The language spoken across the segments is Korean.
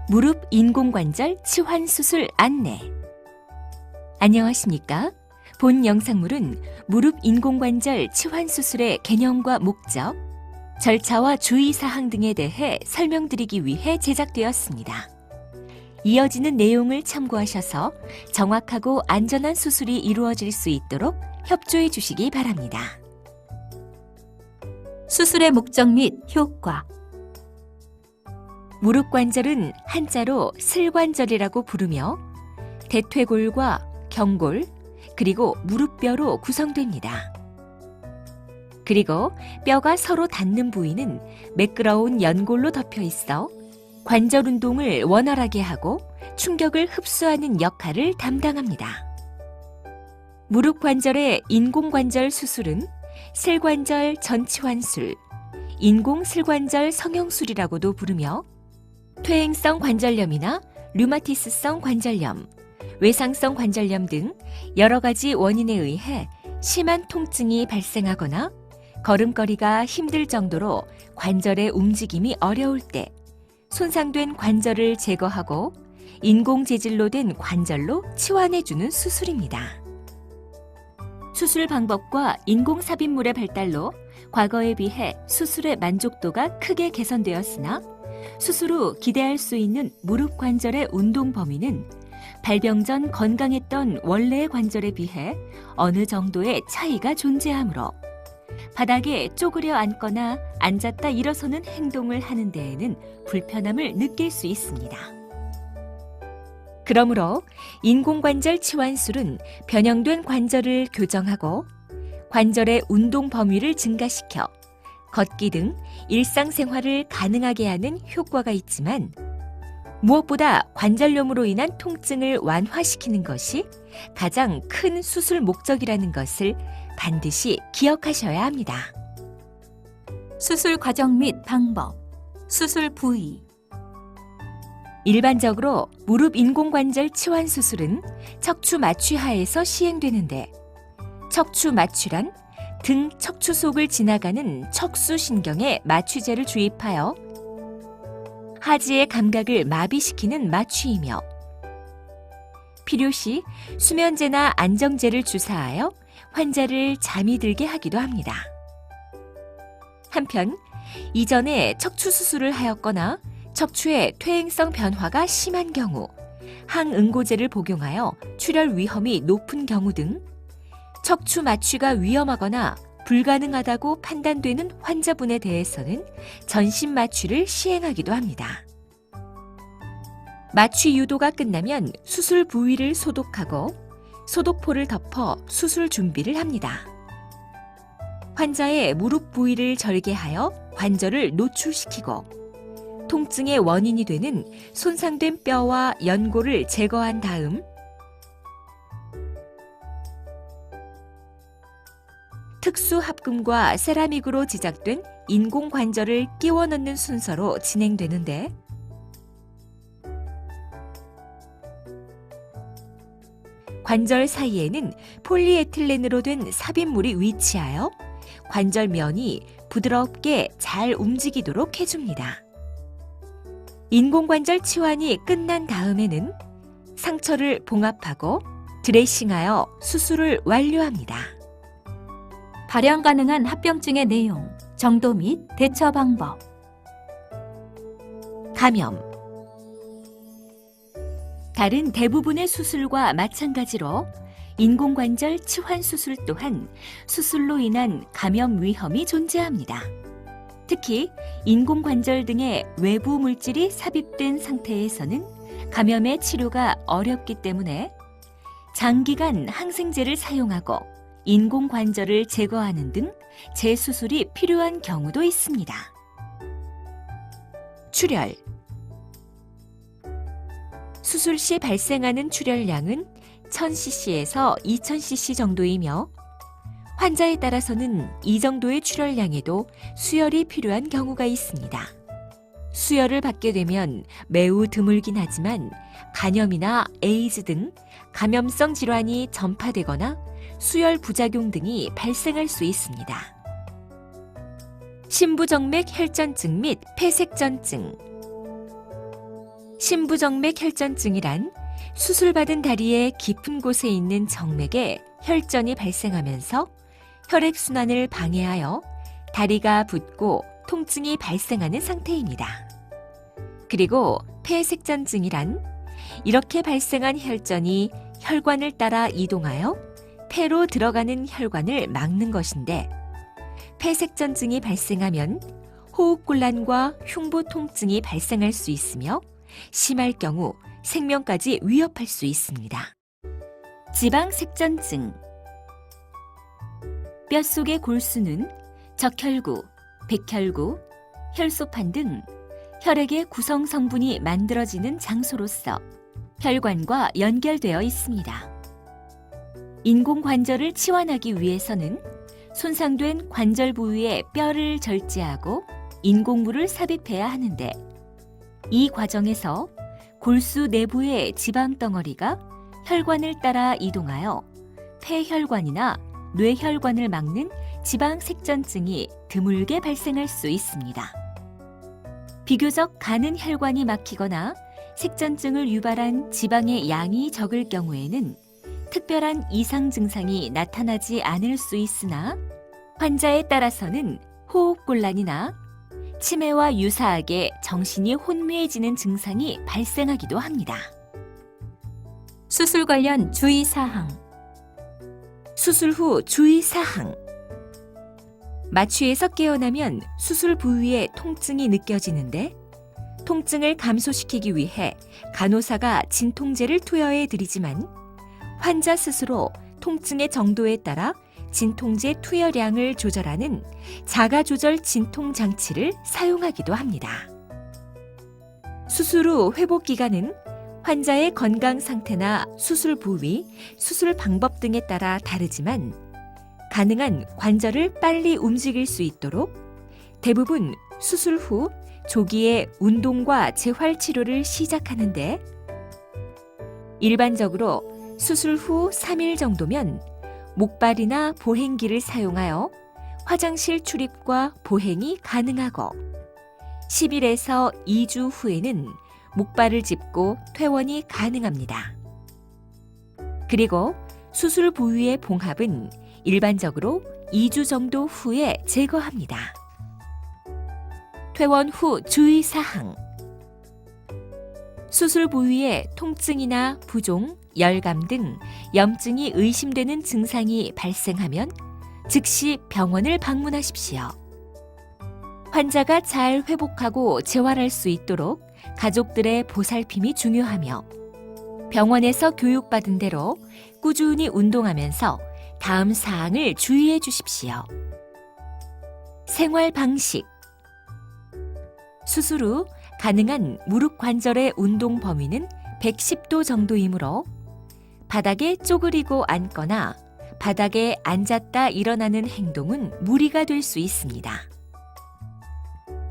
무릎 인공관절 치환수술 안내. 안녕하십니까? 본 영상물은 무릎 인공관절 치환수술의 개념과 목적, 절차와 주의사항 등에 대해 설명드리기 위해 제작되었습니다. 이어지는 내용을 참고하셔서 정확하고 안전한 수술이 이루어질 수 있도록 협조해 주시기 바랍니다. 수술의 목적 및 효과. 무릎 관절은 한자로 슬관절이라고 부르며 대퇴골과 경골, 그리고 무릎뼈로 구성됩니다. 그리고 뼈가 서로 닿는 부위는 매끄러운 연골로 덮여 있어 관절 운동을 원활하게 하고 충격을 흡수하는 역할을 담당합니다. 무릎 관절의 인공관절 수술은 슬관절 전치환술, 인공슬관절 성형술이라고도 부르며 퇴행성 관절염이나 류마티스성 관절염, 외상성 관절염 등 여러 가지 원인에 의해 심한 통증이 발생하거나 걸음걸이가 힘들 정도로 관절의 움직임이 어려울 때 손상된 관절을 제거하고 인공재질로 된 관절로 치환해주는 수술입니다. 수술 방법과 인공삽입물의 발달로 과거에 비해 수술의 만족도가 크게 개선되었으나 수술 후 기대할 수 있는 무릎 관절의 운동 범위는 발병 전 건강했던 원래의 관절에 비해 어느 정도의 차이가 존재하므로 바닥에 쪼그려 앉거나 앉았다 일어서는 행동을 하는 데에는 불편함을 느낄 수 있습니다. 그러므로 인공관절 치환술은 변형된 관절을 교정하고 관절의 운동 범위를 증가시켜 걷기 등 일상생활을 가능하게 하는 효과가 있지만 무엇보다 관절염으로 인한 통증을 완화시키는 것이 가장 큰 수술 목적이라는 것을 반드시 기억하셔야 합니다. 수술 과정 및 방법. 수술 부위. 일반적으로 무릎 인공관절 치환 수술은 척추 마취하에서 시행되는데 척추 마취란 등 척추 속을 지나가는 척수신경에 마취제를 주입하여 하지의 감각을 마비시키는 마취이며 필요시 수면제나 안정제를 주사하여 환자를 잠이 들게 하기도 합니다. 한편 이전에 척추 수술을 하였거나 척추의 퇴행성 변화가 심한 경우 항응고제를 복용하여 출혈 위험이 높은 경우 등 척추 마취가 위험하거나 불가능하다고 판단되는 환자분에 대해서는 전신 마취를 시행하기도 합니다. 마취 유도가 끝나면 수술 부위를 소독하고 소독포를 덮어 수술 준비를 합니다. 환자의 무릎 부위를 절개하여 관절을 노출시키고 통증의 원인이 되는 손상된 뼈와 연골을 제거한 다음 특수 합금과 세라믹으로 제작된 인공관절을 끼워 넣는 순서로 진행되는데 관절 사이에는 폴리에틸렌으로 된 삽입물이 위치하여 관절면이 부드럽게 잘 움직이도록 해줍니다. 인공관절 치환이 끝난 다음에는 상처를 봉합하고 드레싱하여 수술을 완료합니다. 발현 가능한 합병증의 내용, 정도 및 대처 방법. 감염. 다른 대부분의 수술과 마찬가지로 인공관절 치환 수술 또한 수술로 인한 감염 위험이 존재합니다. 특히 인공관절 등의 외부 물질이 삽입된 상태에서는 감염의 치료가 어렵기 때문에 장기간 항생제를 사용하고 인공관절을 제거하는 등 재수술이 필요한 경우도 있습니다. 출혈. 수술 시 발생하는 출혈량은 1000cc에서 2000cc 정도이며 환자에 따라서는 이 정도의 출혈량에도 수혈이 필요한 경우가 있습니다. 수혈을 받게 되면 매우 드물긴 하지만 간염이나 에이즈 등 감염성 질환이 전파되거나 수혈 부작용 등이 발생할 수 있습니다. 신부정맥 혈전증 및 폐색전증. 심부정맥 혈전증이란 수술받은 다리의 깊은 곳에 있는 정맥에 혈전이 발생하면서 혈액순환을 방해하여 다리가 붓고 통증이 발생하는 상태입니다. 그리고 폐색전증이란 이렇게 발생한 혈전이 혈관을 따라 이동하여 폐로 들어가는 혈관을 막는 것인데, 폐색전증이 발생하면 호흡곤란과 흉부 통증이 발생할 수 있으며 심할 경우 생명까지 위협할 수 있습니다. 지방색전증. 뼛속의 골수는 적혈구, 백혈구, 혈소판 등 혈액의 구성 성분이 만들어지는 장소로서 혈관과 연결되어 있습니다. 인공관절을 치환하기 위해서는 손상된 관절 부위의 뼈를 절제하고 인공물을 삽입해야 하는데, 이 과정에서 골수 내부의 지방 덩어리가 혈관을 따라 이동하여 폐혈관이나 뇌혈관을 막는 지방색전증이 드물게 발생할 수 있습니다. 비교적 가는 혈관이 막히거나 색전증을 유발한 지방의 양이 적을 경우에는 특별한 이상 증상이 나타나지 않을 수 있으나, 환자에 따라서는 호흡곤란이나 치매와 유사하게 정신이 혼미해지는 증상이 발생하기도 합니다. 수술 관련 주의사항. 수술 후 주의사항. 마취에서 깨어나면 수술 부위에 통증이 느껴지는데, 통증을 감소시키기 위해 간호사가 진통제를 투여해 드리지만, 환자 스스로 통증의 정도에 따라 진통제 투여량을 조절하는 자가조절 진통 장치를 사용하기도 합니다. 수술 후 회복 기간은 환자의 건강 상태나 수술 부위, 수술 방법 등에 따라 다르지만, 가능한 관절을 빨리 움직일 수 있도록 대부분 수술 후 조기에 운동과 재활 치료를 시작하는데, 일반적으로 수술 후 3일 정도면 목발이나 보행기를 사용하여 화장실 출입과 보행이 가능하고, 10일에서 2주 후에는 목발을 짚고 퇴원이 가능합니다. 그리고 수술 부위의 봉합은 일반적으로 2주 정도 후에 제거합니다. 퇴원 후 주의사항. 수술 부위에 통증이나 부종, 열감 등 염증이 의심되는 증상이 발생하면 즉시 병원을 방문하십시오. 환자가 잘 회복하고 재활할 수 있도록 가족들의 보살핌이 중요하며, 병원에서 교육받은 대로 꾸준히 운동하면서 다음 사항을 주의해 주십시오. 생활 방식. 수술 후 가능한 무릎 관절의 운동 범위는 110도 정도이므로 바닥에 쪼그리고 앉거나 바닥에 앉았다 일어나는 행동은 무리가 될 수 있습니다.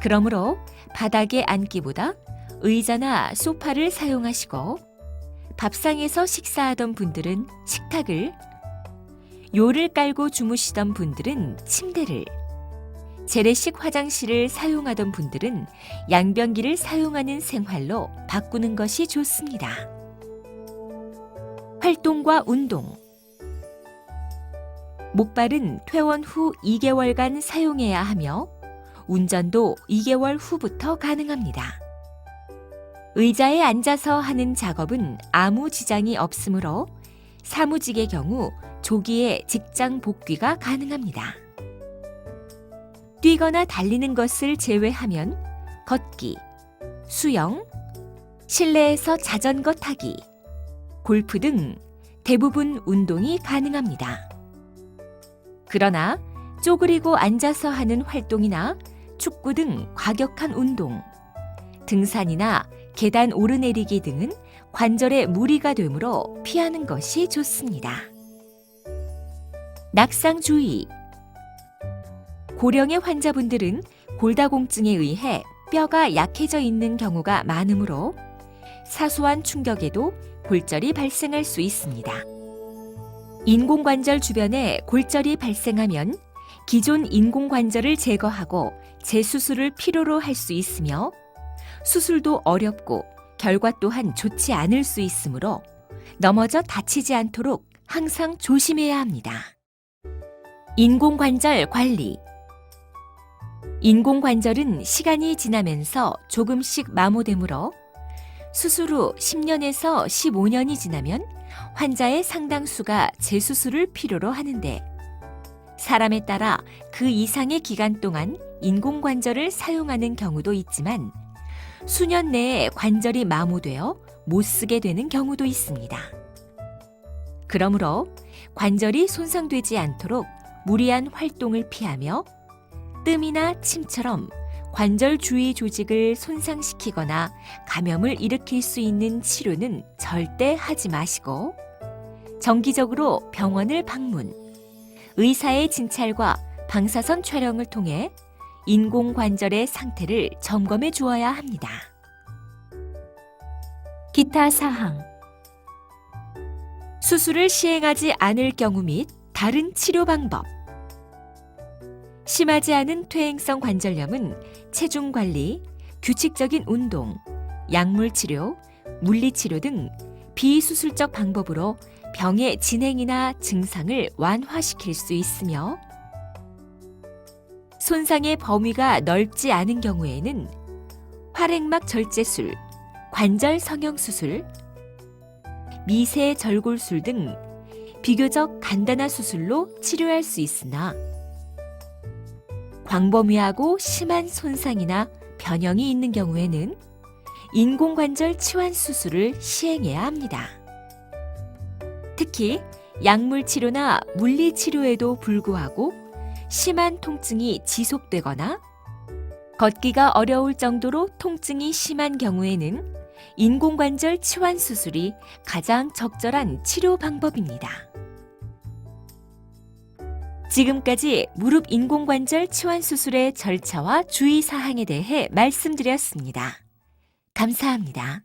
그러므로 바닥에 앉기보다 의자나 소파를 사용하시고, 밥상에서 식사하던 분들은 식탁을, 요를 깔고 주무시던 분들은 침대를, 재래식 화장실을 사용하던 분들은 양변기를 사용하는 생활로 바꾸는 것이 좋습니다. 활동과 운동. 목발은 퇴원 후 2개월간 사용해야 하며, 운전도 2개월 후부터 가능합니다. 의자에 앉아서 하는 작업은 아무 지장이 없으므로 사무직의 경우 조기에 직장 복귀가 가능합니다. 뛰거나 달리는 것을 제외하면 걷기, 수영, 실내에서 자전거 타기, 골프 등 대부분 운동이 가능합니다. 그러나 쪼그리고 앉아서 하는 활동이나 축구 등 과격한 운동, 등산이나 계단 오르내리기 등은 관절에 무리가 되므로 피하는 것이 좋습니다. 낙상 주의. 고령의 환자분들은 골다공증에 의해 뼈가 약해져 있는 경우가 많으므로 사소한 충격에도 골절이 발생할 수 있습니다. 인공관절 주변에 골절이 발생하면 기존 인공관절을 제거하고 재수술을 필요로 할 수 있으며, 수술도 어렵고 결과 또한 좋지 않을 수 있으므로 넘어져 다치지 않도록 항상 조심해야 합니다. 인공관절 관리. 인공관절은 시간이 지나면서 조금씩 마모되므로 수술 후 10년에서 15년이 지나면 환자의 상당수가 재수술을 필요로 하는데 사람에 따라 그 이상의 기간 동안 인공관절을 사용하는 경우도 있지만 수년 내에 관절이 마모되어 못 쓰게 되는 경우도 있습니다. 그러므로 관절이 손상되지 않도록 무리한 활동을 피하며 뜸이나 침처럼 관절 주위 조직을 손상시키거나 감염을 일으킬 수 있는 치료는 절대 하지 마시고 정기적으로 병원을 방문, 의사의 진찰과 방사선 촬영을 통해 인공관절의 상태를 점검해 주어야 합니다. 기타 사항. 수술을 시행하지 않을 경우 및 다른 치료 방법. 심하지 않은 퇴행성 관절염은 체중 관리, 규칙적인 운동, 약물 치료, 물리 치료 등 비수술적 방법으로 병의 진행이나 증상을 완화시킬 수 있으며 손상의 범위가 넓지 않은 경우에는 활액막 절제술, 관절 성형 수술, 미세 절골술 등 비교적 간단한 수술로 치료할 수 있으나 광범위하고 심한 손상이나 변형이 있는 경우에는 인공관절 치환 수술을 시행해야 합니다. 특히 약물 치료나 물리 치료에도 불구하고 심한 통증이 지속되거나 걷기가 어려울 정도로 통증이 심한 경우에는 인공관절 치환 수술이 가장 적절한 치료 방법입니다. 지금까지 무릎 인공관절 치환 수술의 절차와 주의사항에 대해 말씀드렸습니다. 감사합니다.